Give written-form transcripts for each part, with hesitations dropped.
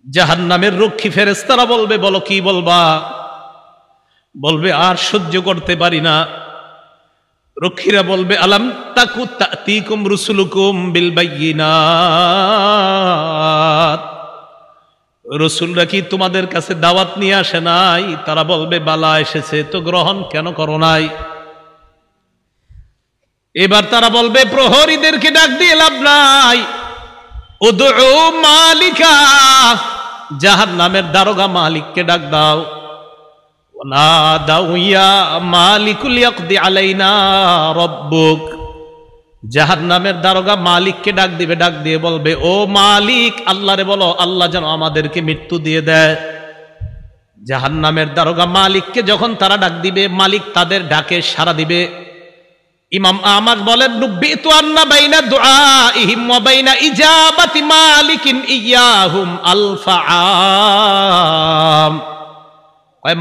জাহান্নামের রক্ষী ফেরেশতারা বলবে, বলো কি বলবা? বলবে আর সহ্য করতে পারি না। রক্ষীরা বলবে, আলাম তাকু তাতিকুম রুসুলুকুম বিল বায়িনাত, রসুলরা কি তোমাদের কাছে দাওয়াত নিয়ে আসে নাই? তারা বলবে, বালা এসেছে, তো গ্রহণ কেন করো নাই? এবার তারা বলবে, প্রহরীদেরকে ডাক দিয়ে লাভ নাই, উদউ মালিকা, জাহান্নামের দারোগা মালিককে ডাক দাও। নাদাউ ইয়া মালিকুল ইয়াকদি আলাইনা রাব্বুক, জাহান্নামের দারোগা মালিককে ডাক দিবে, ডাক দিয়ে বলবে, ও মালিক, আল্লাহরে বলো আল্লাহ যেন আমাদেরকে মৃত্যু দিয়ে দেয়। জাহান্নামের দারোগা মালিককে যখন তারা ডাক দিবে, মালিক তাদের ডাকে সাড়া দিবে। ইমাম আহমদ বলেন, নুব্বিতু আন্না বাইনা দুআইহিম ওয়া বাইনা ইজাবাতি মালিকিন ইয়াহুম আলফা আম,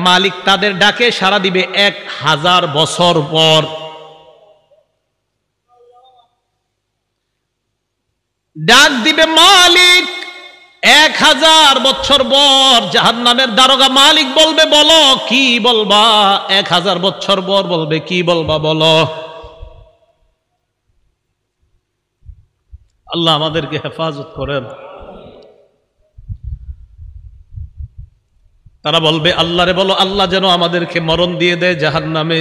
মালিক তাদের ডাকে সাড়া দিবে 1000 বছর পর। ডাক দিবে মালিক 1000 বছর পর। জাহান্নামের দারোগা মালিক বলবে, বলো কি বলবা? 1000 বছর পর বলবে, কি বলবা বলো। আল্লাহ আমাদেরকে হেফাজত করেন। তারা বলবে, আল্লাহরে বলো আল্লাহ যেন আমাদেরকে মরণ দিয়ে দেয় জাহান্নামে।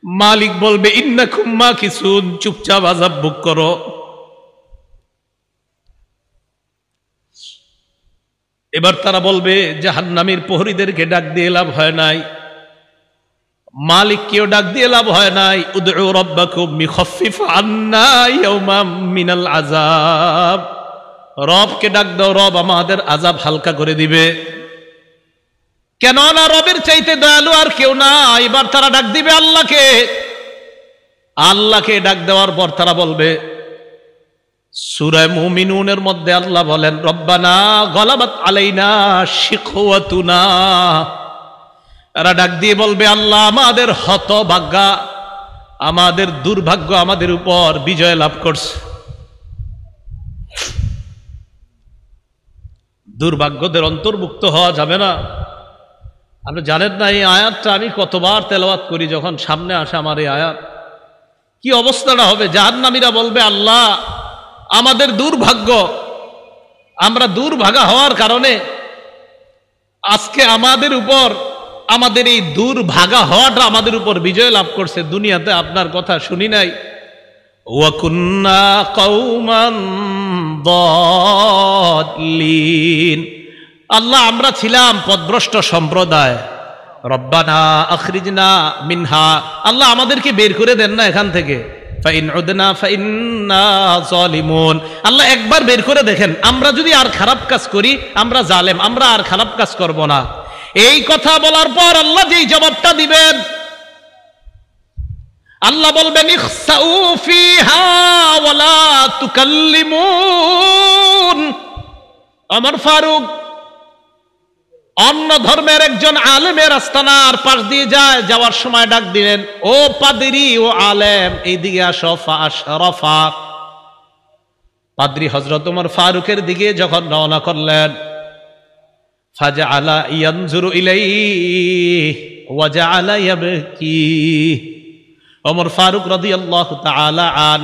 মালিক বলবে, ইন্নাকুম মাকিসুন, চুপচাপ আযাব ভোগ করো। এবার তারা বলবে, জাহান্নামের প্রহরীদেরকে ডাক দিয়ে লাভ হয় নাই, মালিককেও ডাক দিয়ে লাভ হয় নাই। উদউ রাব্বাকুম ইখাফফিফ আন্না ইয়াওমান মিনাল আযাব, রবকে ডাক দাও, রব আমাদের আযাব হালকা করে দিবে। কেন না রবের চাইতে দয়ালু আর কেউ না। এবার তারা ডাক দিবে আল্লাহকে। আল্লাহকে ডাক দেওয়ার পর তারা বলবে, সূরা মুমিনুনের মধ্যে আল্লাহ বলেন, রব্বানা গলাবাত আলাইনা শিকওয়াতুনা, এরা ডাক দিয়ে বলবে, আল্লাহ আমাদের হতভাগ্য, আমাদের দুর্ভাগ্য আমাদের উপর বিজয় লাভ করছে। দুর্ভাগ্যদের অন্তর্ভুক্ত হওয়া যাবে না। আপনি জানেন না এই আয়াতটা আমি কতবার তেলাওয়াত করি, যখন সামনে আসে আমার এই আয়াত, কি অবস্থাটা হবে। জাহান্নামীরা বলবে, আল্লাহ আমাদের দুর্ভাগ্য, আমরা দুর্ভাগা হওয়ার কারণে আজকে আমাদের উপর, আমাদের এই দুর্ভাগা হওয়াটা আমাদের উপর বিজয় লাভ করছে। দুনিয়াতে আপনার কথা শুনি নাই। ওয়া কুন্না কওমান দাল্লিন, আল্লাহ আমরা ছিলাম পথভ্রষ্ট সম্প্রদায়। রব্বানা আখরিজনা মিনহা, আল্লাহ আমাদেরকে বের করে দেন না এখান থেকে। ফাইন উদনা ফাইন্না যালিমুন, আল্লাহ একবার বের করে দেখেন, আমরা যদি আর খারাপ কাজ করি আমরা জালেম, আমরা আর খারাপ কাজ করব না। এই কথা বলার পর আল্লাহ যেই জবাবটা দিবেন, আল্লাহ বলবেন, ইখসাউ ফিহা ওয়ালা তুকাল্লিমুন। ওমর ফারুক অন্য ধর্মের একজন আলেমের আস্তানার পাশ দিয়ে যায়, যাওয়ার সময় ডাক দিলেন, ও পাদ্রী, ও আলেম, এইদিকে আসো। ফাআশরাফা, পাদ্রী হযরত ওমর ফারুকের দিকে যখন রওনা করলেন, ফাজআলা ইয়ানজুরু ইলাইহি ওয়া জাআলা ইয়াবকি। ওমর ফারুক রাদিয়াল্লাহু তাআলা আন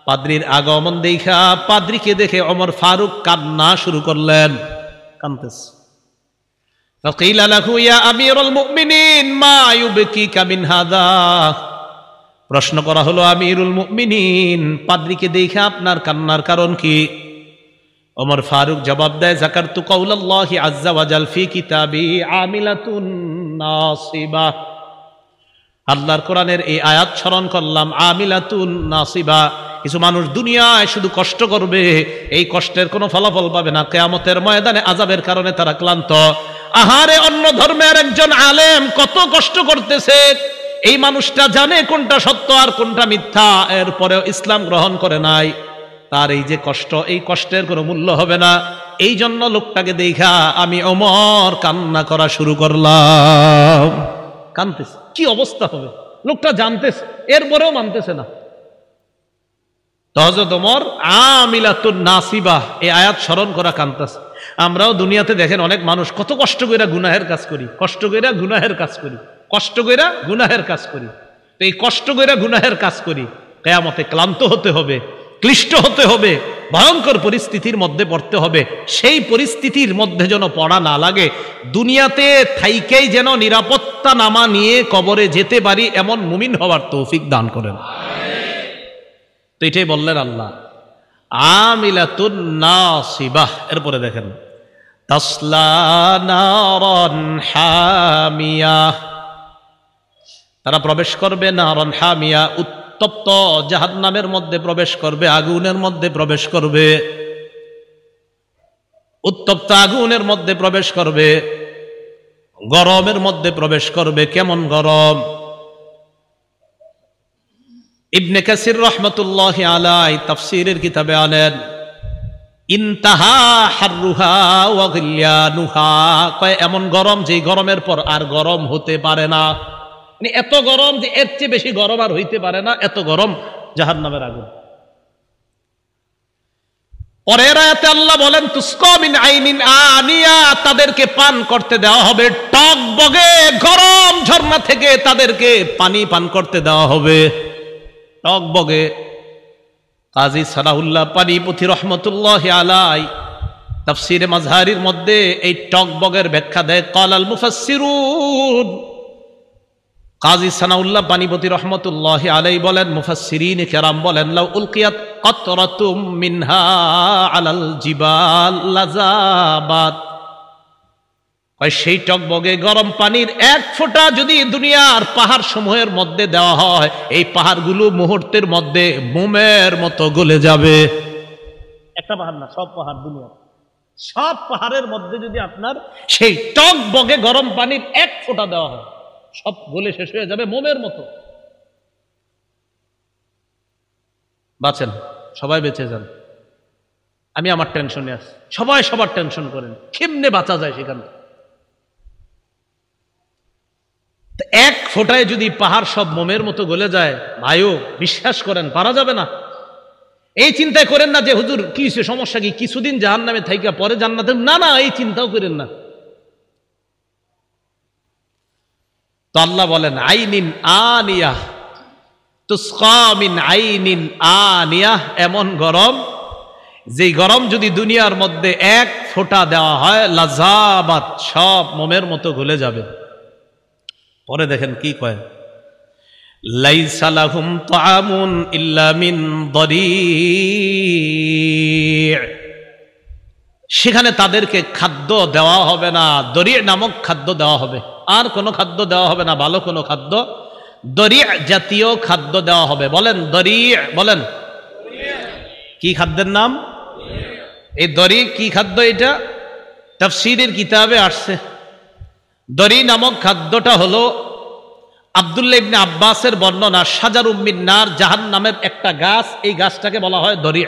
পাদ্রীর আগমন দেখা, পাদ্রীকে দেখে ওমর ফারুক কান্না শুরু করলেন, কাঁদতেছে। ফাকিলা লাহু ইয়া আমিরুল মুমিনিন মা ইউবকিকা মিন হাদা, প্রশ্ন করা হলো, আমিরুল মুমিনিন, পাদ্রীকে দেখে আপনার কান্নার কারণ কি? ওমর ফারুক জবাব দেয়, যাকারতু কাউলাল্লাহি আযজা ওয়া জাল ফি কিতাবি আমিলাতুন নাসিবা, আল্লাহর কোরআনের এই আয়াত স্মরণ করলাম, আমিলাতুন নাসিবা, কিছু মানুষ দুনিয়ায় শুধু কষ্ট করবে, এই কষ্টের কোনো ফলাফল পাবে না, কিয়ামতের ময়দানে আযাবের কারণে তারা ক্লান্ত। আহারে, অন্য ধর্মের একজন আলেম কত কষ্ট করতেছে, এই মানুষটা জানে কোনটা সত্য আর কোনটা মিথ্যা, এরপরেও ইসলাম গ্রহণ করে নাই। তার এই যে কষ্ট, এই কষ্টের কোনো মূল্য হবে না। এই জন্য লোকটাকে দেখা আমি ওমর কান্না করা শুরু করলাম। কানতেছে, কি অবস্থা হবে, লোকটা জানতেছে এরপরেও মানতেছে না। তো হযরত ওমর আমিলাতুন নাসিবা এই আয়াত স্মরণ করা কানতেছে। আমরাও দুনিয়াতে দেখেন অনেক মানুষ কত কষ্ট কইরা গুনাহের কাজ করি, কষ্ট কইরা গুনাহের কাজ করি, কষ্ট কইরা গুনাহের কাজ করি। তো এই কষ্ট কইরা গুনাহের কাজ করি, কিয়ামতে ক্লান্ত হতে হবে, ক্লিষ্ট হতে হবে, ভয়ঙ্কর পরিস্থিতির মধ্যে পড়তে হবে। সেই পরিস্থিতির মধ্যে যেন পড়া না লাগে, দুনিয়াতে থাইকেই যেন নিরাপত্তা নামা নিয়ে কবরে যেতে পারি, এমন মুমিন হওয়ার তৌফিক দান করেন। তো এটাই বললেন আল্লাহ, আমিলাতুন নাসিবাহ। এরপরে দেখেন, তাসলা নারান হামিয়া, তারা প্রবেশ করবে নারান হামিয়া, উত্তপ্ত জাহান্নামের মধ্যে প্রবেশ করবে, আগুনের মধ্যে প্রবেশ করবে, উত্তপ্ত আগুনের মধ্যে প্রবেশ করবে, গরমের মধ্যে প্রবেশ করবে। কেমন গরম? ইবনে কাসির রহমতুল্লাহি আলাইহি তাফসীরের কিতাবে আনেন, ইনতাহা হাররুহা ওয়া গিলয়ানুহা, কয় এমন গরম যে গরমের পর আর গরম হতে পারে না। মানে এত গরম যে এর চেয়ে বেশি গরম আর হইতে পারে না, এত গরম জাহান্নামের আগুন। পরের আয়াতে আল্লাহ বলেন, তুসকা মিন আইনিন আনিয়া, তাদেরকে পান করতে দেওয়া হবে টকবগে গরম ঝর্ণা থেকে, তাদেরকে পানি পান করতে দেওয়া হবে টকবগে। কাজী সালাহুল্লাহ পানিপথী রহমতুল্লাহি আলাইহি তাফসীরে মাজহারির মধ্যে এই টকবগের ব্যাখ্যা দেয়, ক্বালাল মুফাসসিরুন। কাজী সানাউল্লাহ পানিপথী রহমতুল্লাহি আলাইহি বলেন, মুফাসসিরিন কেরাম বলেন, লাউ উলকিয়াত কাতরাতুম মিনহা আলাল জিবাল লাযাবাত, সেই টকবগে গরম পানির এক ফোঁটা যদি দুনিয়ার পাহাড় সমূহের মধ্যে দেওয়া হয়, এই পাহাড়গুলো মুহূর্তের মধ্যে মোমের মতো গলে যাবে। একটা পাহাড় না, সব পাহাড়, দুনিয়া সব পাহাড়ের মধ্যে যদি আপনার সেই টকবগে গরম পানির এক ফোঁটা দেওয়া হয়, সব গলে শেষ হয়ে যাবে মোমের মতো। বাঁচেন, সবাই বেঁচে যান। আমি আমার টেনশনে আছি, সবাই সবার টেনশন করেন, কেমনে বাঁচা যায় সেখানে। এক ফোঁটায় যদি পাহাড় সব মোমের মতো গলে যায়, ভাইও বিশ্বাস করেন পারা যাবে না। এই চিন্তায় করেন না যে হুজুর কি হয়েছে, সমস্যা কি, কিছুদিন জাহান্নামে থাইকা পরে জান্নাতে, না না, এই চিন্তাও করেন না। তো আল্লাহ বলেন, আইনিন আনিয়াহ, তুসকা মিন আইনিন আনিয়াহ, এমন গরম যে গরম যদি দুনিয়ার মধ্যে এক ফোঁটা দেওয়া হয়, লাযাবাত, সব মোমের মতো গলে যাবে। পরে দেখেন কি কয়, লাইসা লাহুম তাআমুন ইল্লা মিন দরি', সেখানে তাদেরকে খাদ্য দেওয়া হবে না, দরি' নামক খাদ্য দেওয়া হবে, আর কোনো খাদ্য দেওয়া হবে না, ভালো কোনো খাদ্য, দরি' জাতীয় খাদ্য দেওয়া হবে। বলেন দরি', বলেন কি খাদ্যের নাম? এই দরি' কি খাদ্য? এটা তাফসীরের কিতাবে আসছে। দরি নামক খাদ্যটা হলো আব্দুল্লাহ ইবনে আব্বাসের বর্ণনা, শাজারুম মিন নার, জাহান্নামের একটা গাছ, এই গাছটাকে বলা হয় দরি'।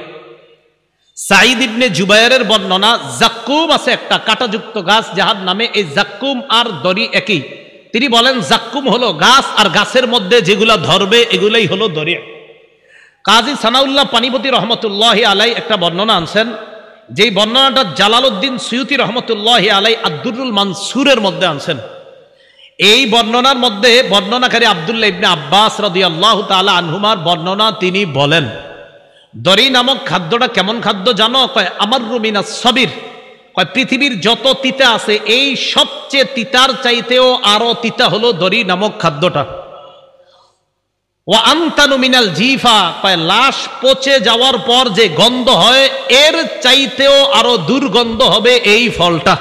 সাঈদ ইবনে জুবায়েরের বর্ণনা, জাক্কুম আছে একটা কাঁটাযুক্ত গাছ জাহান্নামে, এই জাক্কুম আর দরি একই। তিনি বলেন জাক্কুম হলো গাছ, আর গাছের মধ্যে যেগুলা ধরবে এগুলাই হলো দরি'। কাজী সানাউল্লাহ পানিপথী রহমতুল্লাহি আলাইহি একটা বর্ণনা আনছেন, যেই বর্ণনাটা জালালউদ্দিন সুয়ুতি রহমতুল্লাহি আলাইহি আদ-দুররুল মানসুরের মধ্যে আনছেন। এই বর্ণনার মধ্যে বর্ণনাকারী আব্দুল্লাহ ইবনে আব্বাস রাদিয়াল্লাহু তাআলা আনহুমার বর্ণনা, তিনি বলেন দরি নামক খাদ্যটা কেমন খাদ্য জানো? কয় আমাররু মিনাস সাবির, কয় পৃথিবীর যত তিতা আছে এই সবচেয়ে তিতার চাইতেও আরো তিতা হলো দরি নামক খাদ্যটা। ওয়া আনতানু মিনাল জিফা, কয় লাশ পচে যাওয়ার পর যে গন্ধ হয় এর চাইতেও আরো দুর্গন্ধ হবে এই ফলটা।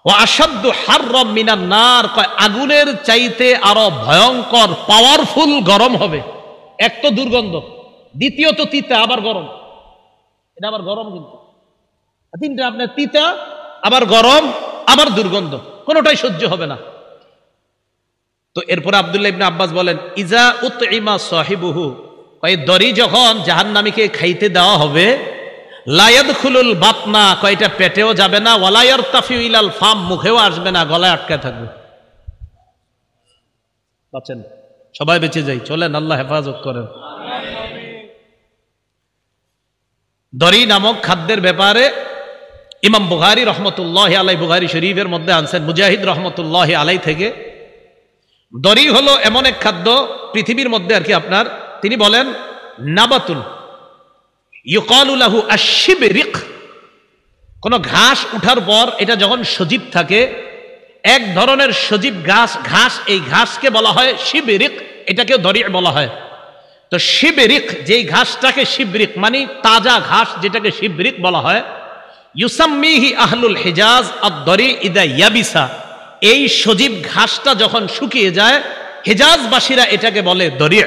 ওয়া আশাদ্দু হাররাম মিনান নার, কয় আগুনের চাইতে আরো ভয়ঙ্কর পাওয়ারফুল গরম হবে। এক তো দুর্গন্ধ, দ্বিতীয়ত তিতা, আবার গরম। এটা আবার গরম, কিন্তু তিনটা আপনার তিতা, আবার গরম, আবার দুর্গন্ধ, কোনোটাই সহ্য হবে না। তো এরপরে আব্দুল্লাহ ইবনে আব্বাস বলেন, ইজা উতইমা সাহিবুহু, কয় দরি যখন জাহান্নামীকে খাইতে দেওয়া হবে, লা ইয়াদখুলুল বাতনা, কয়টা পেটেও যাবে না, ওয়ালা ইয়ারতাফিউ ইলাল ফাম, মুখেও আসবে না, গলায় আটকে থাকবে। বাঁচেন, সবাই বেঁচে যাই, চলেন, আল্লাহ হেফাজত করেন। দরি নামক খাদ্যের ব্যাপারে ইমাম বুখারী রহমতুল্লাহ আলাই বুখারী শরীফের মধ্যে আনছেন মুজাহিদ রহমতুল্লাহ আলাই থেকে, দরি হলো এমন এক খাদ্য পৃথিবীর মধ্যে আর কি আপনার, তিনি বলেন নাবাতুন ইউকালু লাহু আশ-শিবরিক, কোন ঘাস উঠার পর এটা যখন সজীব থাকে, এক ধরনের সজীব ঘাস, এই ঘাসকে বলা হয় শিবরিক, এটাকে দরি বলা হয়। তো শিবরিক, যেই ঘাসটাকে শিবরিক মানে তাজা ঘাস, যেটাকে শিবরিক বলা হয়, ইউসাম্মিহি আহলুল হিজাজ আদ-দরি ইদা ইয়াবিসা, এই সজীব ঘাসটা যখন শুকিয়ে যায় হিজাজবাসীরা এটাকে বলে দরি।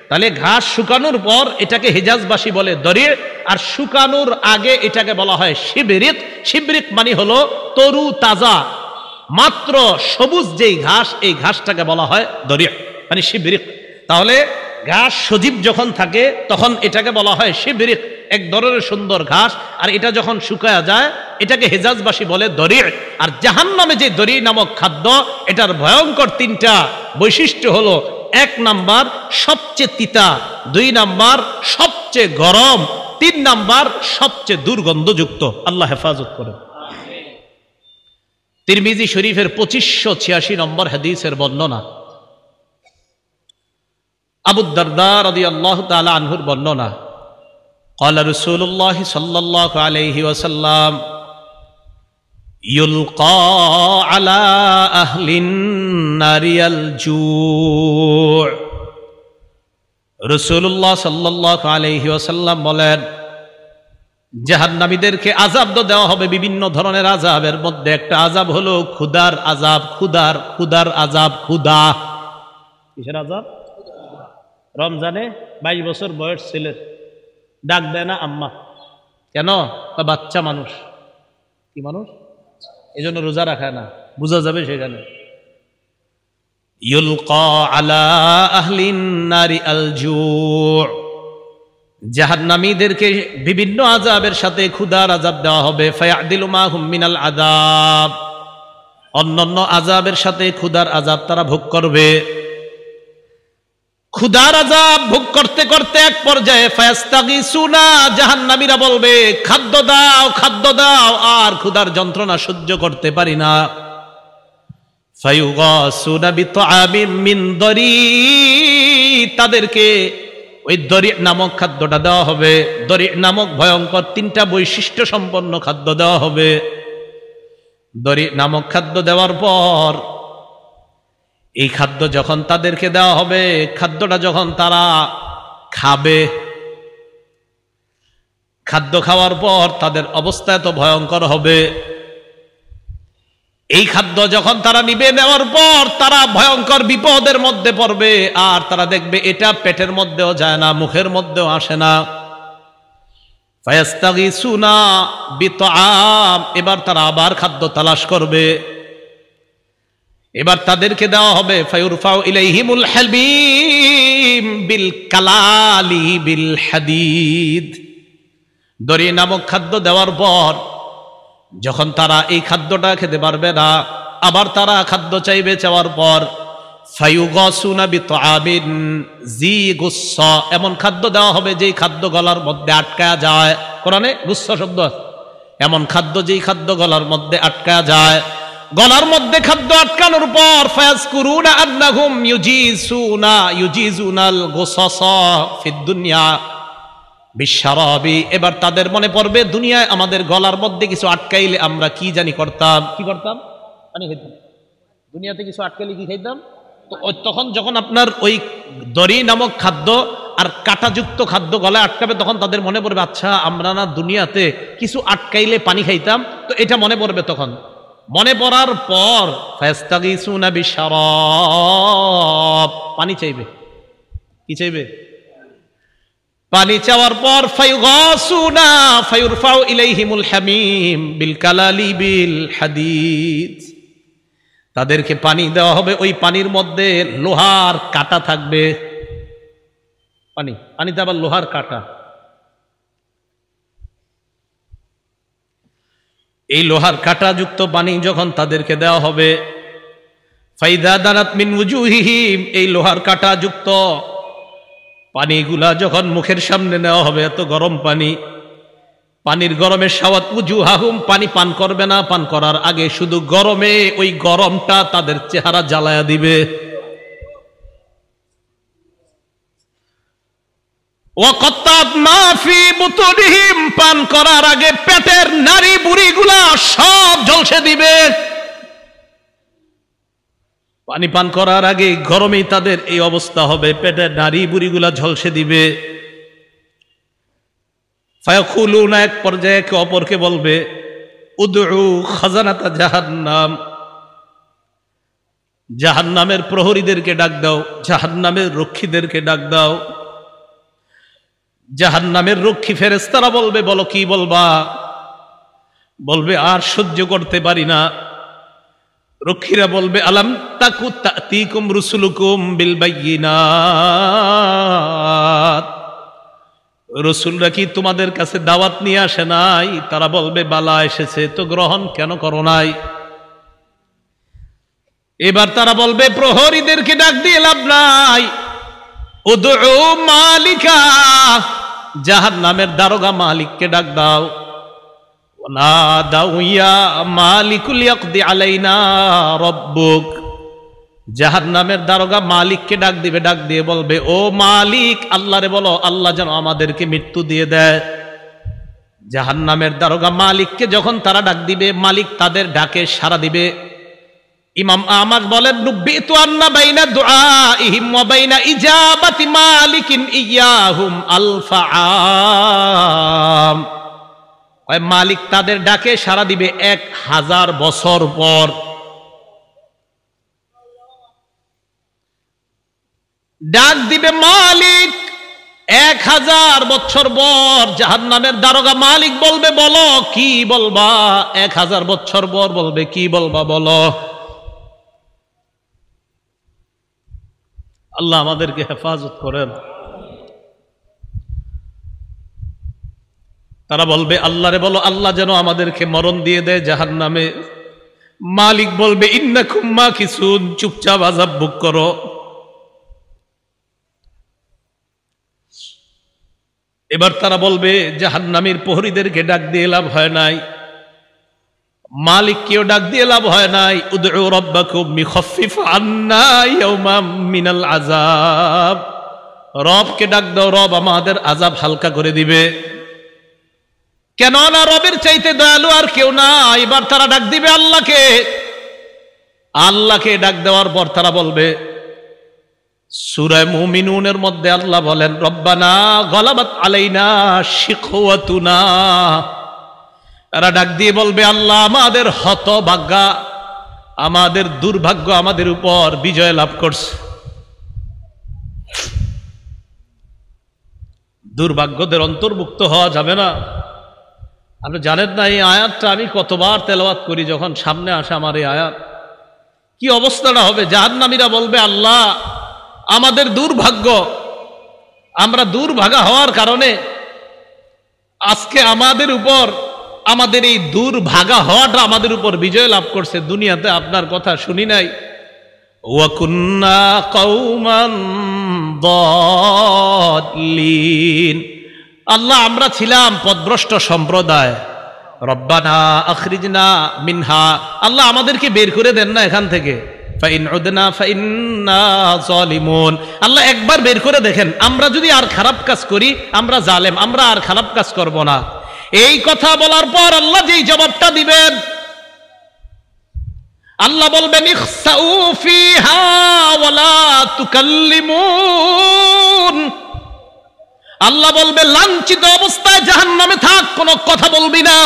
তাহলে ঘাস শুকানোর পর এটাকে হিজাজবাসী বলে দরি, আর শুকানোর আগে এটাকে বলা হয় শিবরিক। শিবরিক মানে হলো তরু তাজা মাত্র সবুজ যেই ঘাস, এই ঘাসটাকে বলা হয় দরি মানে শিবরিক। তাহলে ঘাস সজীব যখন থাকে তখন এটাকে বলা হয় শিবরিক, এক ধরনের সুন্দর ঘাস, আর এটা যখন শুকায়া যায় এটাকে হিজাজবাসী বলে দরি। আর জাহান্নামে যে দরি নামক খাদ্য, এটার ভয়ঙ্কর তিনটা বৈশিষ্ট্য হলো, 1 নাম্বার সবচেয়ে তিতা, 2 নাম্বার সবচেয়ে গরম, 3 নাম্বার সবচেয়ে দুর্গন্ধযুক্ত। আল্লাহ হেফাজত করে। তিরমিজি শরীফের 2586 নম্বর হাদিসের বর্ণনা, আবু দারদা রাদিয়াল্লাহু তাআলা আনহুর বর্ণনা, قال رسول الله صلى الله عليه وسلم يلقى على أهل النار الجوع। রাসূলুল্লাহ সাল্লাল্লাহু আলাইহি ওয়াসাল্লাম বলেন, জাহান্নামীদেরকে আযাব দেওয়া হবে বিভিন্ন ধরনের আযাবের মধ্যে একটা আযাব হলো ক্ষুধার আযাব। ক্ষুধার আযাব। ক্ষুধা কিসের আযাব? রমজানে 22 বছর বয়স ছেলের ডাক দেয় না আম্মা, কেন? বাচ্চা মানুষ। কি মানুষ? এই জন্য রোজা রাখায় না, বোঝা যাবে সেখানে। ইউলকা আলা আহলিন নারি আল জু', জাহান্নামীদেরকে বিভিন্ন আযাবের সাথে ক্ষুধার আযাব দেওয়া হবে। ফায়াদিলু মা হুম মিনাল আযাব, অন্যান্য আযাবের সাথে ক্ষুধার আযাব তারা ভোগ করবে। ক্ষুধার আযাব ভোগ করতে করতে এক পর্যায়ে ফায়াস্তাগিসুনা, জাহান্নামীরা বলবে খাদ্য দাও, খাদ্য দাও, আর ক্ষুধার যন্ত্রণা সহ্য করতে পারি না। ফায়ুগাসুনা বিতআমিন মিন দরি, তাদেরকে ওই দরি নামক খাদ্যটা দেওয়া হবে। দরি নামক ভয়ঙ্কর 3টা বৈশিষ্ট্য সম্পন্ন খাদ্য দেওয়া হবে। দরি নামক খাদ্য দেওয়ার পর এই খাদ্য যখন তাদেরকে দেওয়া হবে, খাদ্যটা যখন তারা খাবে, খাদ্য খাওয়ার পর তাদের অবস্থা এত ভয়ঙ্কর হবে, এই খাদ্য যখন তারা নিবে, নেওয়ার পর তারা ভয়ঙ্কর বিপদের মধ্যে পড়বে। আর তারা দেখবে এটা পেটের মধ্যেও যায় না, মুখের মধ্যেও আসে না। ফায়াস্তাগিসুনা বিতআম, এবার তারা আবার খাদ্য তালাশ করবে। এবার তাদেরকে দেওয়া হবে ফায়ুরফাউ ইলাইহিমুল হাবিম বিল কালালি বিল হাদিদ। দরি নামক খাদ্য দেওয়ার পর যখন তারা এই খাদ্যটা খেতে পারবে না, আবার তারা খাদ্য চাইবে, চাওয়ার পর ফায়ুগাসুনা বিতআমিন জি গুসসা, এমন খাদ্য দেওয়া হবে যেই খাদ্য গলার মধ্যে আটকায়া যায়। কোরআনে গুসসা শব্দ আছে, এমন খাদ্য যেই খাদ্য গলার মধ্যে আটকায়া যায়। গলার মধ্যে খাদ্য আটকানোর পর ফায়াজকুরুনা আন্নাহুম ইউজিজুনাল গুসাসা ফিদ দুনিয়া বিশরাবি, এবার তাদের মনে পড়বে দুনিয়ায় আমাদের গলার মধ্যে কিছু আটকাইলে আমরা কি জানি করতাম। কি করতাম? পানি খাইতাম। দুনিয়াতে কিছু আটকাইলে কি খাইতাম? তো তখন যখন আপনার ওই দরি নামক খাদ্য আর কাঁটাযুক্ত খাদ্য গলায় আটকাবে, তখন তাদের মনে পড়বে আচ্ছা আমরা না দুনিয়াতে কিছু আটকাইলে পানি খাইতাম, তো এটা মনে পড়বে। তখন মনে পড়ার পর ফায়াস্তাগিসুনা বিশরাব, পানি চাইবে। কি চাইবে? পানি চাওয়ার পর ফায়ুগাসুনা ফায়ুরফাউ ইলাইহিমুল হামিম বিল কালালি বিল হাদিদ, তাদেরকে পানি দেওয়া হবে, ওই পানির মধ্যে লোহার কাঁটা থাকবে। পানিতে আবার লোহার কাঁটা। এই লোহার কাঁটাযুক্ত পানি যখন তাদেরকে দেওয়া হবে, ফাইদা দানাত মিন উজুহিহিম, এই লোহার কাঁটাযুক্ত পানিগুলা যখন মুখের সামনে নেওয়া হবে, এত গরম পানি, পানির গরমে শাওয়াত উজুহাহুম, পানি পান করবে না, পান করার আগে শুধু গরমে ওই গরমটা তাদের চেহারা জ্বালায়া দিবে। ওয়াকাত্তাত মা ফি বুতুনিহিম, পান করার আগে পেটের নারী বুড়িগুলা সব ঝলসে দিবে। পানি পান করার আগে গরমেই তাদের এই অবস্থা হবে, পেটের নারী বুড়িগুলা ঝলসে দিবে। ফায়াকুলুনা, এক পর্যায়ে একে অপরকে বলবে, উদউ খাজানাতা জাহান্নাম, জাহান্নামের প্রহরীদেরকে ডাক দাও, জাহান্নামের রক্ষীদেরকে ডাক দাও। জাহান্নামের রক্ষী ফেরেশতারা বলবে, বলো কি বলবা? বলবে আর সহ্য করতে পারি না। রক্ষীরা বলবে, আলাম তাকু তাতিকুম রুসুলুকুম বিল বাইয়িনাত, রসুলরা কি তোমাদের কাছে দাওয়াত নিয়ে আসে নাই? তারা বলবে, বালা এসেছে, তো গ্রহণ কেন করো নাই? এবার তারা বলবে, প্রহরীদেরকে ডাক দিয়ে লাভ নাই, উদউ মালিকা, জাহান্নামের দারোগা মালিককে ডাক দাও। নাদাউ ইয়া মালিকুল ইয়াকদি আলাইনা রাব্বুক, জাহান্নামের দারোগা মালিককে ডাক দিবে, ডাক দিয়ে বলবে, ও মালিক, আল্লাহরে বলো আল্লাহ যেন আমাদেরকে মৃত্যু দিয়ে দেয়। জাহান্নামের দারোগা মালিককে যখন তারা ডাক দিবে, মালিক তাদের ডাকে সাড়া দিবে। ইমাম আহমদ বলেন, নুব্বিতু আন্না বাইনা দুআইহিম ওয়া বাইনা ইজাবাতি মালিকিন ইয়াহুম আলফা আম, মালিক তাদের ডাকে সাড়া দিবে 1000 বছর পর। ডাক দিবে মালিক 1000 বছর পর। জাহান্নামের দারোগা মালিক বলবে, বলো কি বলবা? 1000 বছর পর বলবে, কি বলবা বলো। আল্লাহ আমাদেরকে হেফাজত করেন। তারা বলবে, আল্লাহরে বলো আল্লাহ যেন আমাদেরকে মরণ দিয়ে দেয় জাহান্নামে। মালিক বলবে, ইন্নাকুম মাকিসুন, চুপচাপ আযাব ভোগ করো। এবার তারা বলবে, জাহান্নামীর প্রহরীদেরকে ডাক দিয়ে লাভ হয় নাই, মালিককেও ডাক দিয়ে লাভ হয় নাই। উদউ রাব্বাকুম ইখাফফিফ আন্না ইয়াওমান মিনাল আযাব, রবকে ডাক দাও, রব আমাদের আযাব হালকা করে দিবে। কেন না রবের চাইতে দয়ালু আর কেউ না। এবার তারা ডাক দিবে আল্লাহকে। আল্লাহকে ডাক দেওয়ার পর তারা বলবে, সূরা মুমিনুনের মধ্যে আল্লাহ বলেন, রব্বানা গলাবাত আলাইনা শিকওয়াতুনা, এরা ডাক দিয়ে বলবে, আল্লাহ আমাদের হতভাগ্যা, আমাদের দুর্ভাগ্য আমাদের উপর বিজয় লাভ করছে। দুর্ভাগ্যদের অন্তর্ভুক্ত হওয়া যাবে না। আপনি জানেন না এই আয়াতটা আমি কতবার তেলাওয়াত করি, যখন সামনে আসে আমার এই আয়াত, কি অবস্থাটা হবে। জাহান্নামীরা বলবে, আল্লাহ আমাদের দুর্ভাগ্য, আমরা দুর্ভাগা হওয়ার কারণে আজকে আমাদের উপর, আমাদের এই দুর্ভাগা হওয়াটা আমাদের উপর বিজয় লাভ করছে। দুনিয়াতে আপনার কথা শুনি নাই। ওয়া কুন্না কওমান দাল্লিন, আল্লাহ আমরা ছিলাম পথভ্রষ্ট সম্প্রদায়। রব্বানা আখরিজনা মিনহা, আল্লাহ আমাদেরকে বের করে দেন না এখান থেকে। ফাইন উদনা ফাইন্না যালিমুন, আল্লাহ একবার বের করে দেখেন, আমরা যদি আর খারাপ কাজ করি আমরা জালেম, আমরা আর খারাপ কাজ করব না। এই কথা বলার পর আল্লাহ যেই জবাবটা দিবেন, আল্লাহ বলবেন, ইখসাউ ফিহা ওয়ালা তুকাল্লিমুন, আল্লাহ বলবে লাঞ্ছিত অবস্থায় জাহান্নামে থাক, কোনো কথা বলবি না।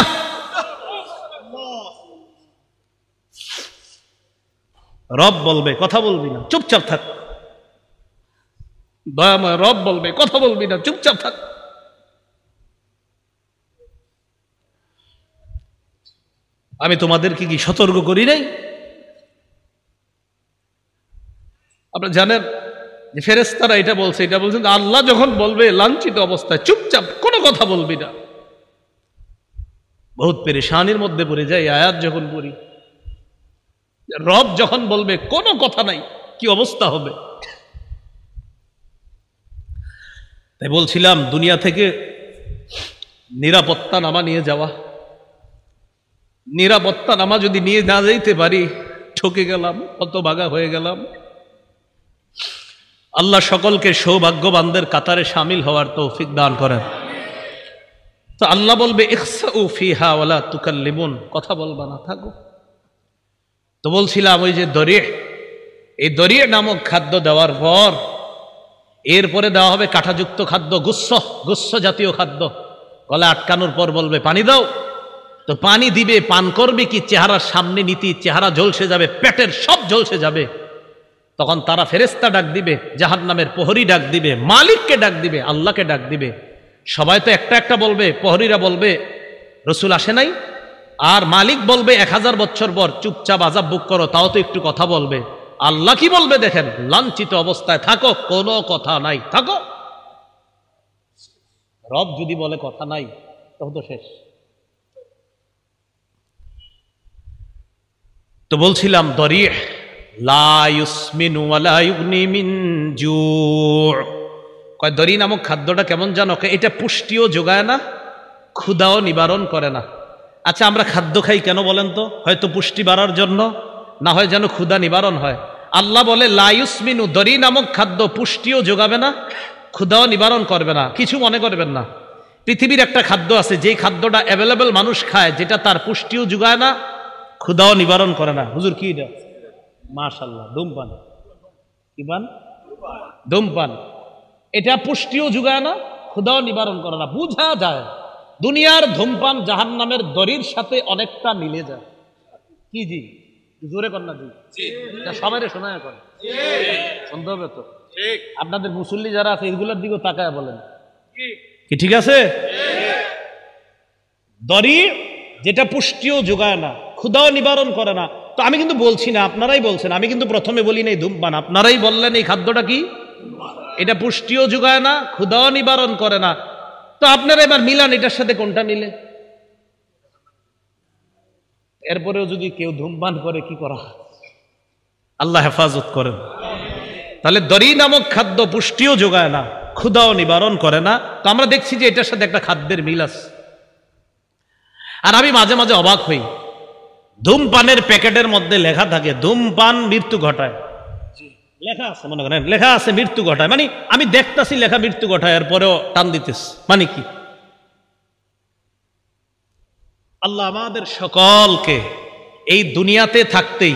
রব বলবে কথা বলবি না, চুপচাপ থাক। দয়াময় রব বলবে কথা বলবি না, চুপচাপ থাক। আমি তোমাদেরকে কি সতর্ক করি নাই? আপনারা জানেন যে ফেরেশতারা এটা বলছে, এটা বলছেন আল্লাহ যখন বলবে লাঞ্ছিত অবস্থায় চুপচাপ কোনো কথা বলবি না। বহুত পেরেশানির মধ্যে পড়ে যায় আয়াত যখন পড়ি। রব যখন বলবে কোনো কথা নাই, কি অবস্থা হবে। তাই বলছিলাম দুনিয়া থেকে নিরাপত্তা নামা নিয়ে যাওয়া। নিরাপত্তা নামা যদি নিয়ে না যাইতে পারি, ঠকে গেলাম, হতভাগা হয়ে গেলাম। আল্লাহ সকলকে সৌভাগ্যবানদের কাতারে শামিল হওয়ার তৌফিক দান করেন। তো আল্লাহ বলবে ইখসাউ ফিহা ওয়ালা তুকাল্লিমুন, কথা বলবা না, থাকো। তো বলছিলাম ওই যে দরিহ, এই দরিহ নামক খাদ্য দেওয়ার পর এরপরে দেওয়া হবে কাঁটাযুক্ত খাদ্য, গুচ্ছ জাতীয় খাদ্য। গলা আটকানোর পর বলবে পানি দাও। তো পানি দিবে, পান করবে কি চেহারার সামনে নীতি, চেহারা ঝলসে যাবে, পেটের সব ঝলসে যাবে। তখন তারা ফেরেশতা ডাক দিবে, জাহান্নামের প্রহরী ডাক দিবে, মালিককে ডাক দিবে, আল্লাহকে ডাক দিবে। সবাই তো একটা একটা বলবে, প্রহরীরা বলবে রসুল আসে নাই, আর মালিক বলবে 1000 বছর পর চুপচাপ আযাব বুক করো, তাও তো একটু কথা বলবে। আল্লাহ কি বলবে দেখেন, লাঞ্ছিত অবস্থায় থাকো, কোনো কথা নাই, থাকো। রব যদি বলে কথা নাই, তখন তো শেষ। তো বলছিলাম দরিহ লা ইউসমিনু ওয়ালা ইউগনি মিন জু'। কয় দরি নামক খাদ্যটা কেমন জানো? এটা পুষ্টিও যোগায় না, ক্ষুধাও নিবারণ করে না। আচ্ছা, আমরা খাদ্য খাই কেন বলেন তো? হয়তো পুষ্টি বাড়ার জন্য, না হয় যেন ক্ষুধা নিবারণ হয়। আল্লাহ বলে লা ইউসমিনু, দরি নামক খাদ্য পুষ্টিও যোগাবে না, ক্ষুধাও নিবারণ করবে না। কিছু মনে করবেন না, পৃথিবীর একটা খাদ্য আছে যেই খাদ্যটা অ্যাভেলেবল মানুষ খায়, যেটা তার পুষ্টিও যোগায় না, ক্ষুধাও নিবারণ করে না। হুজুর কি এটা? মাশাআল্লাহ, ধূমপান। কি পান? ধূমপান। এটা পুষ্টিও যোগায় না, ক্ষুধাও নিবারণ করে না। বুঝা যায় দুনিয়ার ধূমপান জাহান্নামের দড়ির সাথে অনেকটা মিলে যায়। কি জি? জোরে কর না জি। সবাই শোনায় করে, শুনতে হবে তো। আপনাদের মুসল্লি যারা আছে এগুলোর দিকেও তাকায় বলেন কি ঠিক আছে? দড়ি যেটা পুষ্টিও যোগায় না, ক্ষুধাও নিবারণ করে না। তো আমি কিন্তু বলছি না, আপনারাই বলছেন, আমি কিন্তু প্রথমে বলি নাই ধূমপান, আপনারাই বললেন এই খাদ্যটা কি? এটা পুষ্টিও যোগায় না, ক্ষুধাও নিবারণ করে না। তো আপনারা এবার মিলান এটার সাথে কোনটা মিলে। এরপরেও যদি কেউ ধূমপান করে কি করা? আল্লাহ হেফাজত করেন। তাহলে দড়ি নামক খাদ্য পুষ্টিও যোগায় না, ক্ষুধাও নিবারণ করে না। তো আমরা দেখছি যে এটার সাথে একটা খাদ্যের মিল আছে। আর আমি মাঝে মাঝে অবাক হই, ধূমপানের প্যাকেটের মধ্যে লেখা থাকে ধূমপান মৃত্যু ঘটায়। লেখা আছে, মনে করেন লেখা আছে মৃত্যু ঘটায়, মানে আমি দেখতাছি লেখা মৃত্যু ঘটায়, এরপরেও টান দিতেছি, মানে কি? আল্লাহ আমাদের সকলকে এই দুনিয়াতে থাকতেই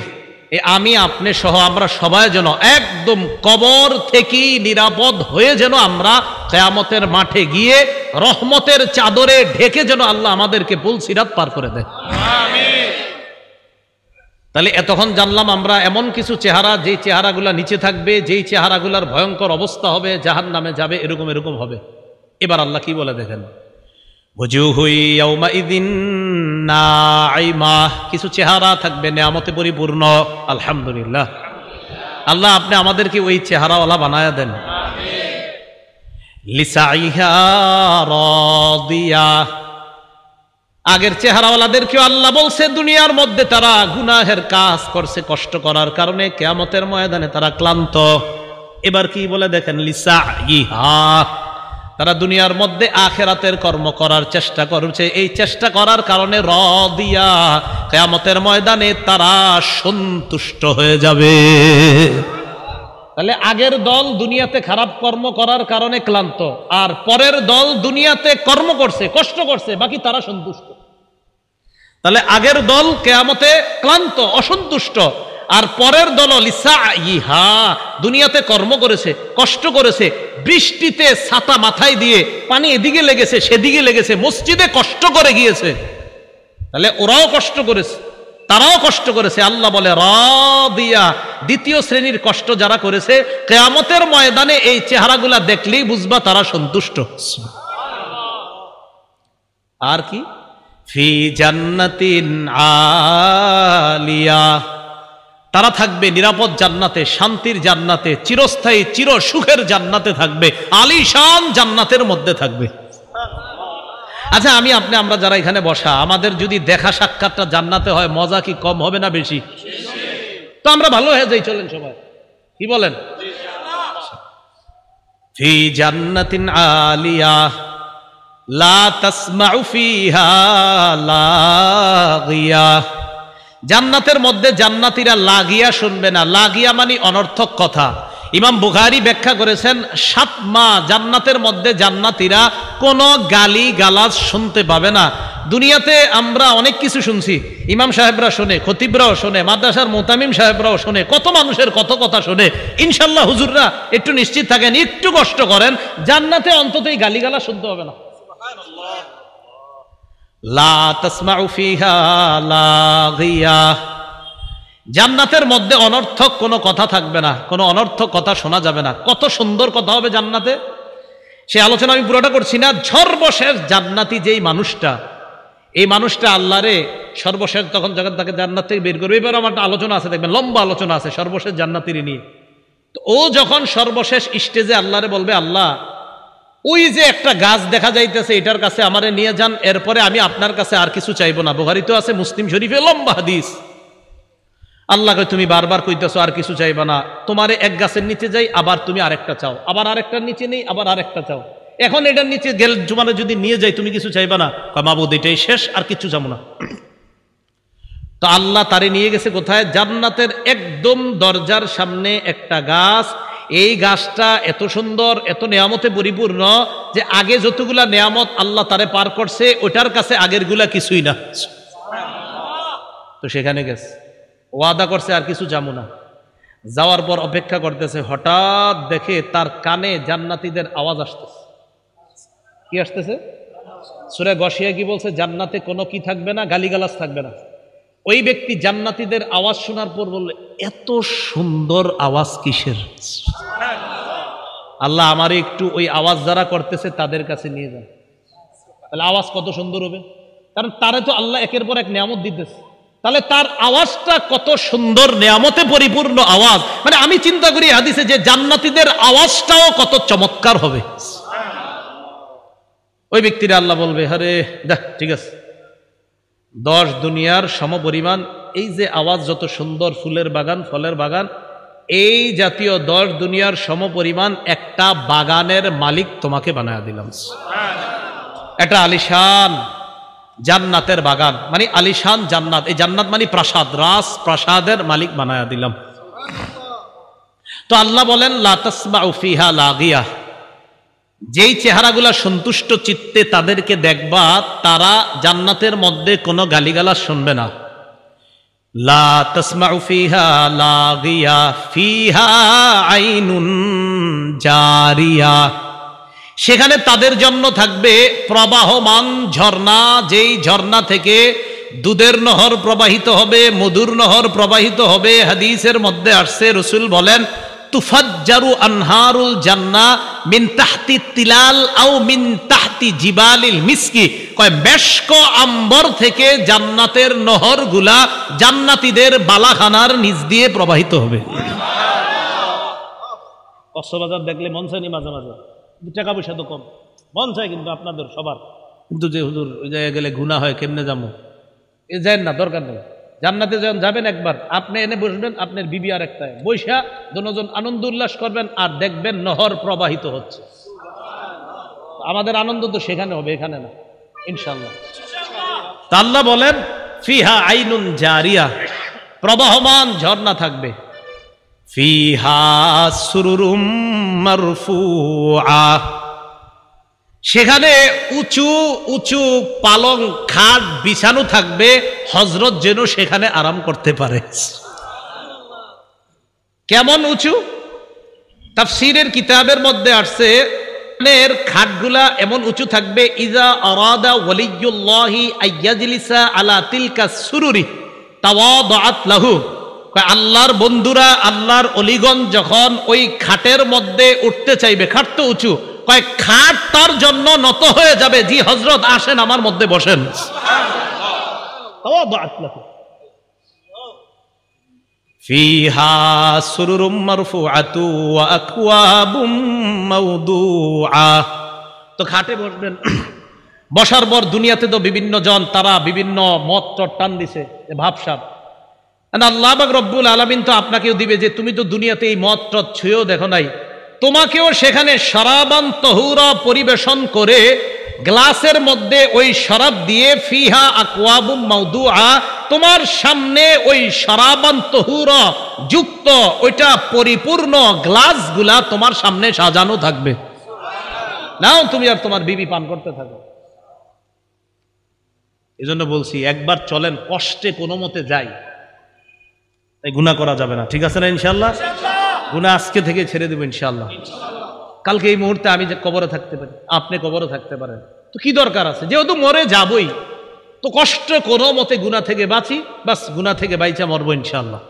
আমি আপনি সহ আমরা সবাই যেন একদম কবর থেকেই নিরাপদ হয়ে যেন আমরা কিয়ামতের মাঠে গিয়ে রহমতের চাদরে ঢেকে যেন আল্লাহ আমাদেরকে পুলসিরাত পার করে দেয়। আমিন। তাহলে এতক্ষণ জানলাম আমরা এমন কিছু চেহারা, যেই চেহারাগুলা নিচে থাকবে, যেই চেহারাগুলার ভয়ঙ্কর অবস্থা হবে, জাহান্নামে যাবে, এরকম এরকম হবে। এবার আল্লাহ কি বলে দেখেন, কিছু চেহারা থাকবে নেয়ামতে পরিপূর্ণ। আলহামদুলিল্লাহ, আল্লাহ আপনি আমাদেরকে ওই চেহারাওয়ালা বানায়া দেন। লিসাইহা রাদিয়া। আগের চেহারাওয়ালাদেরকেও আল্লাহ বলছে দুনিয়ার মধ্যে তারা গুনাহের কাজ করছে, কষ্ট করার কারণে কিয়ামতের ময়দানে তারা ক্লান্ত। এবার কি বলে দেখেন, লিসাইহা, তারা দুনিয়ার মধ্যে আখিরাতের কর্ম করার চেষ্টা করছে, এই চেষ্টা করার কারণে রাদিয়া, কিয়ামতের ময়দানে তারা সন্তুষ্ট হয়ে যাবে। তাহলে আগের দল দুনিয়াতে খারাপ কর্ম করার কারণে ক্লান্ত, আর পরের দল দুনিয়াতে কর্ম করছে, কষ্ট করছে, বাকি তারা সন্তুষ্ট। তাহলে আগের দল কিয়ামতে ক্লান্ত, অসন্তুষ্ট, আর পরের দল লিসাইহা, দুনিয়াতে কর্ম করেছে, কষ্ট করেছে, বৃষ্টিতে ছাতা মাথায় দিয়ে পানি এদিকে লেগেছে সেদিকে লেগেছে, মসজিদে কষ্ট করে গিয়েছে। তাহলে ওরাও কষ্ট করেছে, তারাও কষ্ট করেছে। আল্লাহ বলে রাদিয়া, দ্বিতীয় শ্রেণীর কষ্ট যারা করেছে, কিয়ামতের ময়দানে এই চেহারাগুলা দেখলেই বুঝবা তারা সন্তুষ্ট। আর কি, ফি জান্নাতিন আলিয়া, তারা থাকবে নিরাপদ জান্নাতে, শান্তির জান্নাতে, চিরস্থায়ী চির সুখের জান্নাতে থাকবে, আলিশান জান্নাতের মধ্যে থাকবে। আচ্ছা, আমি আপনি আমরা যারা এখানে বসা, আমাদের যদি দেখা সাক্ষাৎটা জান্নাতে হয়, মজা কি কম হবে না বেশি? তো আমরা ভালো হয়ে যাই, চলেন সবাই, কি বলেন? ফি জান্নাতিন আলিয়া, লা তাসমাউ ফিহা লাগিয়া, জান্নাতের মধ্যে জান্নাতীরা লাগিয়া শুনবে না। লাগিয়া মানে অনর্থক কথা। ইমাম বুখারী ব্যাখ্যা করেছেন 7 মাস জান্নাতের মধ্যে জান্নাতীরা কোনো গালি গালাজ শুনতে পাবে না। দুনিয়াতে আমরা অনেক কিছু শুনছি, ইমাম সাহেবরা শোনে, খতিবরাও শোনে, মাদ্রাসার মুতামিম সাহেবরাও শোনে, কত মানুষের কত কথা শোনে। ইনশাল্লাহ হুজুররা একটু নিশ্চিত থাকেন, একটু কষ্ট করেন, জান্নাতে অন্তত এই গালিগালা শুনতে হবে না। লা তাসমাউ ফিহা লাগিয়া, জান্নাতের মধ্যে অনর্থক কোনো কথা থাকবে না, কোনো অনর্থক কথা শোনা যাবে না। কত সুন্দর কথা হবে জান্নাতে, সে আলোচনা আমি পুরোটা করছি না। সর্বশেষ জান্নাতি যেই মানুষটা, এই মানুষটা আল্লাহরে সর্বশেষ তখন যখন তাকে জান্নাত থেকে বের করবে, এবার আমার একটা আলোচনা আছে, দেখবেন লম্বা আলোচনা আছে সর্বশেষ জান্নাতির নিয়ে। তো ও যখন সর্বশেষ স্টেজে আল্লাহরে বলবে, আল্লাহ ওই যে একটা গাছ দেখা যাইতেছে এটার কাছে আমারে নিয়ে যান, এরপরে আমি আপনার কাছে আর কিছু চাইবো না। বুখারী তো আছে, মুসলিম শরীফে লম্বা হাদিস। আল্লাহকে তুমি বারবার কইতেছো আর কিছু চাইবা না, তোমারে এক গাছের নিচে যাই, আবার তুমি আরেকটা চাও, আবার আরেকটার নিচে নেই, আবার আরেকটা চাও, এখন এটার নিচে গেল জুমানে যদি নিয়ে যাই তুমি কিছু চাইবা না? মাবুদ এটাই শেষ, আর কিছু চাবো না। তো আল্লাহ তারে নিয়ে গেছে কোথায়? জান্নাতের একদম দরজার সামনে একটা গাছ। এই গাছটা এত সুন্দর, এত নেয়ামতে পরিপূর্ণ যে আগে যতগুলা নেয়ামত আল্লাহ তারে পার করছে ওটার কাছে আগের গুলা কিছুই না। তো সেখানে গেছে, ওয়াদা করছে আর কিছু যাবো না। যাওয়ার পর অপেক্ষা করতেছে, হঠাৎ দেখে তার কানে জান্নাতীদের আওয়াজ আসতেছে। কি আসতেছে? সূরা গশিয়া কি বলছে? জান্নাতে কোনো কি থাকবে না, গালিগালাজ থাকবে না। ওই ব্যক্তি জান্নাতীদের আওয়াজ শোনার পর বলল, এত সুন্দর আওয়াজ কিসের? আল্লাহ আমারে একটু ওই আওয়াজ যারা করতেছে তাদের কাছে নিয়ে যান। তাহলে আওয়াজ কত সুন্দর হবে, কারণ তারে তো আল্লাহ একের পর এক নিয়ামত দিতেছে। তাহলে তার আওয়াজটা কত সুন্দর, নিয়ামতে পরিপূর্ণ আওয়াজ। মানে আমি চিন্তা করি হাদিসে যে জান্নাতীদের আওয়াজটাও কত চমৎকার হবে। ওই ব্যক্তিরা আল্লাহ বলবে, আরে দেখ ঠিক আছে, 10 দুনিয়ার সমপরিমাণ এই যে আওয়াজ, যত সুন্দর ফুলের বাগান, ফলের বাগান, এই জাতীয় 10 দুনিয়ার সমপরিমাণ একটা বাগানের মালিক তোমাকে বানায়া দিলাম। এটা আলিশান জান্নাতের বাগান, মানে আলিশান জান্নাত। এই জান্নাত মানে প্রাসাদ, রাজ প্রাসাদের মালিক বানায়া দিলাম। তো আল্লাহ বলেন, লা তাসমাউ ফিহা লাগিয়া, যেই চেহারাগুলা সন্তুষ্ট চিত্তে তাদেরকে দেখবা, তারা জান্নাতের মধ্যে কোনো গালিগালাজ শুনবে না। লা তাসমাউ ফিহা লাগিয়া ফিহা আইনুন জারিয়া, সেখানে তাদের জন্য থাকবে প্রবাহমান ঝর্ণা, যেই ঝর্ণা থেকে দুধের নহর প্রবাহিত হবে, মধুর নহর প্রবাহিত হবে। হাদিসের মধ্যে আসছে, রাসূল বলেন, তুফাজ্জারু আনহারুল জান্নাহ মিন তাহতি তিলাল আও মিন তাহতি জিবালিল মিসকি, কয় মেশক আম্বর থেকে জান্নাতের নহরগুলা জান্নাতীদের বালাখানার নিচ দিয়ে প্রবাহিত হবে। কক্সবাজার দেখলে মন চায়নি মাঝে মাঝে, টাকা পয়সা তো কম, মন চায় কিন্তু আপনাদের সবার, কিন্তু যে হুজুর ওই জায়গায় গেলে গুনাহ হয়, কেমনে যাবো? এ যায় না, দরকার নেই। জান্নাতে যখন যাবেন একবার, আপনি এনে বসবেন, আপনার বিবি আর একটা বৈশা, দুজন আনন্দ উল্লাস করবেন, আর দেখবেন নহর প্রবাহিত হচ্ছে। আমাদের আনন্দ তো সেখানে হবে, এখানে না, ইনশাআল্লাহ। আল্লাহ বলেন, ফিহা আইনুন জারিয়া, প্রবাহমান ঝর্ণা থাকবে। ফিহা সুরুরুম মারফুআ, সেখানে উঁচু উঁচু পালং খাট বিছানো থাকবে, হযরত যেন সেখানে আরাম করতে পারে। কেমন উঁচু? তাফসীরের কিতাবের মধ্যে আসছে, এর খাটগুলা এমন উঁচু থাকবে, ইজা আরাদা ওয়ালিয়ুল্লাহি আইয়াজলিসা আলা তিলকা সুরুরি তাওয়াদাআত লাহু, আল্লাহর বন্ধুরা, আল্লাহর অলিগণ যখন ওই খাটের মধ্যে উঠতে চাইবে, খাট তো উঁচু, কয় খাট তার জন্য নত হয়ে যাবে, জি হযরত আসেন আমার মধ্যে বসেন। ফিহা সুরুরুম মারফুআতু ওয়া আকওয়াবুম মাওদুআ, তো খাটে বসবেন। বসার পর দুনিয়াতে তো বিভিন্ন জন, তারা বিভিন্ন মত টান দিছে, ভাবসাব। আল্লাহ পাক রব্বুল আলামিন তো আপনাকেও দিবে, যে তুমি তো দুনিয়াতে এই মদ টদ ছুঁয়েও দেখো নাই, তোমাকেও সেখানে শরাবান তহুরা পরিবেশন করে গ্লাসের মধ্যে ওই শরাব দিয়ে ফিহা আকওয়াবুম মাউদুআ, তোমার সামনে ওই শরাবান তহুরা যুক্ত ওইটা পরিপূর্ণ গ্লাসগুলা তোমার সামনে সাজানো থাকবে। নাও তুমি আর তোমার বিবি পান করতে থাকো। এই জন্য বলছি একবার চলেন, কষ্টে কোনো মতে যাই, তাই গুনাহ করা যাবে না। ঠিক আছে না ইনশাআল্লাহ? গুনাহ আজকে থেকে ছেড়ে দেব ইনশাআল্লাহ। কালকে এই মুহূর্তে আমি যে কবরে থাকতে পারি, আপনি কবরে থাকতে পারেন, তো কি দরকার আছে? যেহেতু মরে যাবই, তো কষ্ট কোনো মতে গুনাহ থেকে বাঁচি, বাস গুনাহ থেকে বাইচা মরবো ইনশাআল্লাহ।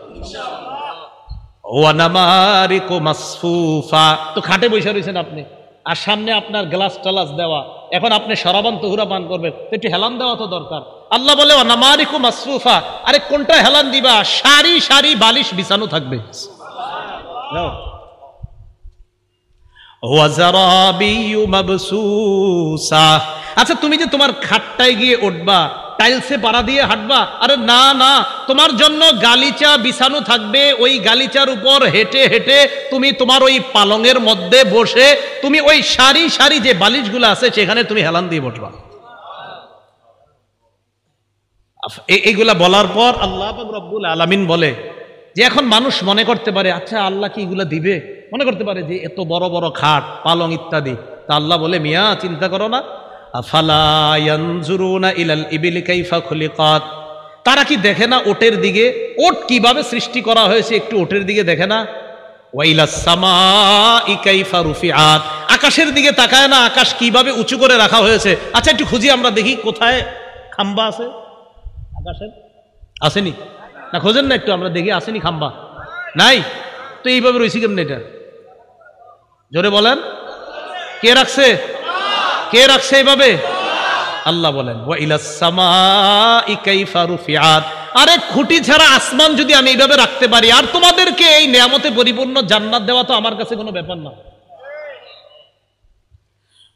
ওয়া নামারিকু মাসফুফা, তো খাটে বসে রয়েছেন আপনি, আর সামনে আপনার গ্লাস টালাস দেওয়া, এখন আপনি শরাবান তহুরা পান করবেন, তো একটু হেলান দেওয়া তো দরকার। আল্লাহ বলে ওয়া নামারিকু মাসফুফা, আরে কোনটা হেলান দিবা? সারি সারি বালিশ বিছানো থাকবে। আচ্ছা তুমি যে তোমার খাটটায় গিয়ে উঠবা, টাইলসে পাড়া দিয়ে হাঁটবা, আরে না না, তোমার জন্য গালিচা বিছানো থাকবে। ওই গালিচার উপর হেঁটে হেঁটে তুমি তোমার ওই পালঙের মধ্যে বসে তুমি ওই সারি সারি যে বালিশগুলো আছে সেখানে তুমি হেলান দিয়ে বসবা। এইগুলা বলার পর আল্লাহ পাক রব্বুল আলামিন বলে যে এখন মানুষ মনে করতে পারে আচ্ছা আল্লাহ কি এগুলা দিবে, মনে করতে পারে যে এত বড় বড় খাট পালং ইত্যাদি। তা আল্লাহ বলে মিয়া চিন্তা করো না, আফালা ইয়ানজুরুনা ইলাল ইবিলি কাইফা খুলিকাত, তারা কি দেখে না ওটের দিকে, ওট কিভাবে সৃষ্টি করা হয়েছে, একটু ওটের দিকে দেখে না? ওয়া ইলাস সামাই কাইফা রুফিআত, আকাশের দিকে তাকায় না, আকাশ কিভাবে উঁচু করে রাখা হয়েছে। আচ্ছা একটু খুঁজি আমরা দেখি কোথায় খাম্বা আছে আকাশের, আসেনি না? খোঁজেন না একটু, আমরা দেখি আসেনি খাম্বা, নাই তো এইভাবে রয়েছি কেমন? এটা জোরে বলেন, কে রাখছে? কে রাখছে এইভাবে? আল্লাহ বলেন ওয়া ইলাস সামাই কাইফা রুফিআত, আরে খুঁটি ছাড়া আসমান যদি আমি এইভাবে রাখতে পারি, আর তোমাদেরকে এই নিয়ামতে পরিপূর্ণ জান্নাত দেওয়া তো আমার কাছে কোনো ব্যাপার না।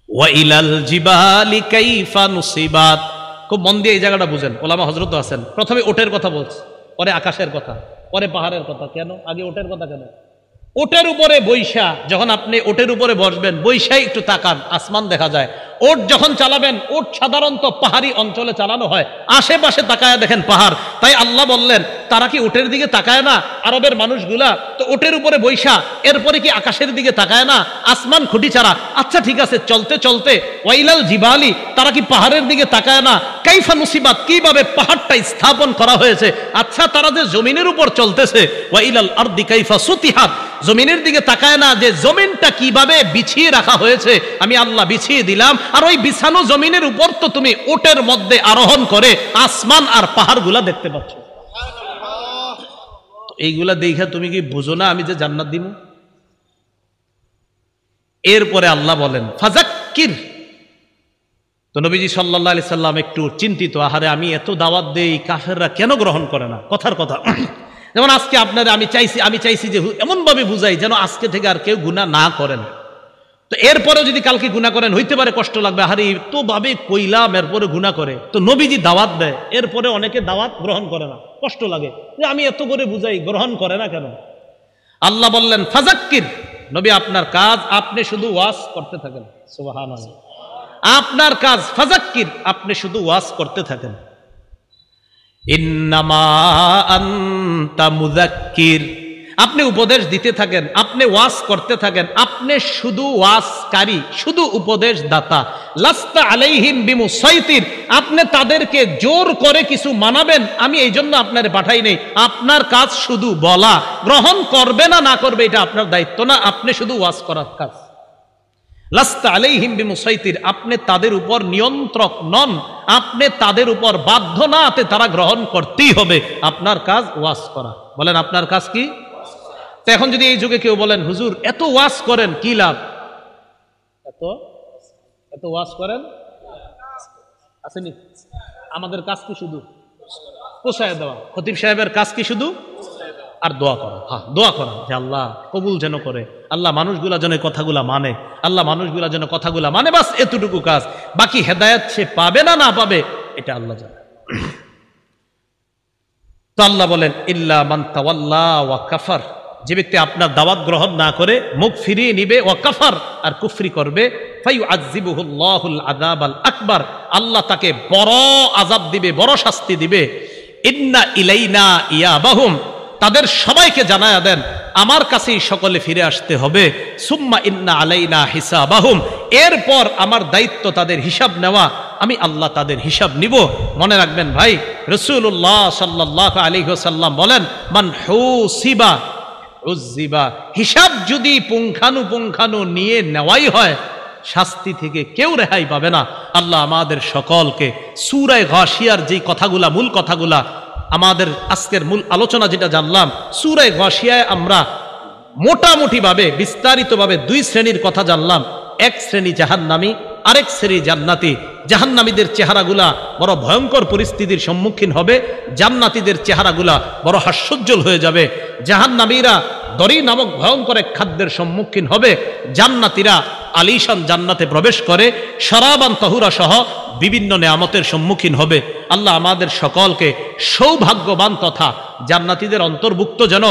ওয়া ইলাল জিবালি কাইফা নুসিবাত, খুব মন দিয়ে এই জায়গাটা বুঝেন, ওলামা হযরত আছেন। প্রথমে ওটের কথা বলছে, পরে আকাশের কথা, পরে পাহাড়ের কথা। কেন আগে ওটের কথা কেন? ওটের উপরে বৈশা, যখন আপনি ওটের উপরে বসবেন, বৈশাই একটু তাকান, আসমান দেখা যায়। ওট যখন চালাবেন, ওট সাধারণত পাহাড়ি অঞ্চলে চালানো হয়, আশেপাশে তাকায় দেখেন পাহাড়। তাই আল্লাহ বললেন তারা কি ওটের দিকে তাকায় না আরবের মানুষগুলা? তো ওটের উপরে বৈশা, এরপরে কি আকাশের দিকে তাকায় না? আসমান খুঁটি ছাড়া। আচ্ছা ঠিক আছে, চলতে চলতে ওয়াইলাল জিবালি, তারা কি পাহাড়ের দিকে তাকায় না? কাইফা নুসিবাত, কিভাবে পাহাড়টা স্থাপন করা হয়েছে। আচ্ছা তারা যে জমিনের উপর চলতেছে, ওয়াইলাল আরদি কাইফা সুতিহাত, জমিনের দিকে তাকায় না যে জমিনটা কিভাবে বিছিয়ে রাখা হয়েছে, আমি আল্লাহ বিছিয়ে দিলাম। আর ওই বিছানো জমিনের উপর তো তুমি ওটের মধ্যে আরোহণ করে আসমান আর পাহাড়গুলা দেখতে পাচ্ছ। এইগুলা দেখে তুমি কি বুঝো না আমি যে জান্নাত দিব? এরপরে আল্লাহ বলেন ফাযাক্কির, তো নবীজি সাল্লাল্লাহু আলাইহি সাল্লাম একটু চিন্তিত, আহারে আমি এত দাওয়াত দেই, কাফেররা কেন গ্রহণ করে না? কথার কথা, যেমন আজকে আপনারা আমি চাইছি যে এমন ভাবে বুঝাই যেন আজকে থেকে আর কেউ গুনাহ না করেন। তো এরপরে যদি কালকে গুনাহ করেন হইতে পারে কষ্ট লাগবে, আরে তো ভাবে কইলাম এরপরে গুনাহ করে। তো নবীজি দাওয়াত দেয়, এরপরে অনেকে দাওয়াত গ্রহণ করে না, কষ্ট লাগে যে আমি এত করে বুঝাই, গ্রহণ করে না কেন? আল্লাহ বললেন ফাযাক্কির, নবী আপনার কাজ আপনি শুধু ওয়াজ করতে থাকেন। সুবহানাল্লাহ, আপনার কাজ ফাযাক্কির, আপনি শুধু ওয়াজ করতে থাকেন। ইন্নামা আনতা মুযাক্কির, আপনি উপদেশ দিতে থাকেন, আপনি ওয়াজ করতে থাকেন, আপনি শুধু ওয়াজকারী, শুধু উপদেশ দাতা। লাস্তা আলাইহিম বিমুসাইতির, আপনি তাদেরকে জোর করে কিছু মানাবেন আমি এই জন্য আপনারে পাঠাই নেই। আপনার কাজ শুধু বলা, গ্রহণ করবে না না করবে এটা আপনার দায়িত্ব না, আপনি শুধু ওয়াজ করার কাজ। লাস্তা আলাইহিম বিমুসাইতির, আপনি তাদের উপর নিয়ন্ত্রক নন, আপনি তাদের উপর বাধ্য না, তারা গ্রহণ করতেই হবে। আপনার কাজ ওয়াজ করা। বলেন আপনার কাজ কি? তো এখন যদি এই যুগে কেউ বলেন হুজুর এত ওয়াজ করেন কি লাভ, এত ওয়াজ করেন আসেনি, আমাদের কাজ কি শুধু পোষায় দেওয়া? খতিব সাহেবের কাজ কি শুধু? আর দোয়া করা। হ্যাঁ, দোয়া করা যে আল্লাহ কবুল যেন করে, আল্লাহ মানুষগুলা যেন কথাগুলা মানে, আল্লাহ মানুষগুলা যেন কথাগুলা মানে, বাস এতটুকু কাজ। বাকি হেদায়েত সে পাবে না না পাবে এটা আল্লাহ জানে। তো আল্লাহ বলেন ইল্লা মান তাওয়াল্লা ওয়া কাফার, যে ব্যক্তি আপনার দাওয়াত গ্রহণ না করে মুখ ফিরিয়ে নিবে, ওয়া কাফার আর কুফরি করবে, ফায়ুআযযিবুহুল্লাহুল আযাবাল আকবার, আল্লাহ তাকে বড় আযাব দিবে, বড় শাস্তি দিবে। ইন্না ইলাইনা ইয়াবাহুম, তাদের সবাইকে জানায়া দেন আমার কাছেই সকলে ফিরে আসতে হবে। সুম্মা ইন্না আলাইনা হিসাবাহুম, এরপর আমার দায়িত্ব তাদের হিসাব নেওয়া, আমি আল্লাহ তাদের হিসাব নিব। মনে রাখবেন ভাই, রাসূলুল্লাহ সাল্লাল্লাহু আলাইহি ওয়াসাল্লাম বলেন, মান হুসিবা উযযিবা, হিসাব যদি পুঙ্খানুপুঙ্খানু নিয়ে নেওয়াই হয়, শাস্তি থেকে কেউ রেহাই পাবে না। আল্লাহ আমাদের সকলকে সূরা গাশিয়ার যে কথাগুলা, মূল কথাগুলা, আমাদের আজকের মূল আলোচনা যেটা জানলাম, সূরা গাশিয়ায় আমরা মোটামুটি ভাবে বিস্তারিতভাবে দুই শ্রেণীর কথা জানলাম। এক শ্রেণী জাহান্নামী, আরেক শ্রেণী জান্নাতি। জাহান্নামীদের চেহারাগুলা বড় ভয়ঙ্কর পরিস্থিতির সম্মুখীন হবে, জান্নাতীদের চেহারাগুলা বড় হাস্যোজ্জ্বল হয়ে যাবে। জাহান্নামীরা দরি নামক ভয়ঙ্কর এক খাদ্যের সম্মুখীন হবে, জান্নাতীরা আলিশান জান্নাতে প্রবেশ করে শরাবান তাহুরা সহ বিভিন্ন নেয়ামতের সম্মুখীন হবে। আল্লাহ আমাদের সকলকে সৌভাগ্যবান তথা জান্নাতীদের অন্তর্ভুক্ত যেন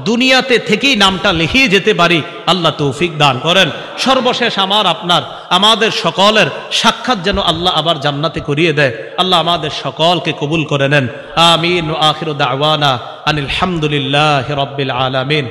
দুনিয়াতে থেকেই নামটা লিখিয়ে যেতে পারি, আল্লাহ তৌফিক দান করেন। সর্বশেষ আমাদের সকলের সাক্ষাৎ যেন আল্লাহ আবার জান্নাতে করিয়ে দেয়। আল্লাহ আমাদের সকলকে কবুল করে নেন। আমিন। ওয়া আখিরু দাওয়ানা আনিল হামদুলিল্লাহি রাব্বিল আলামিন।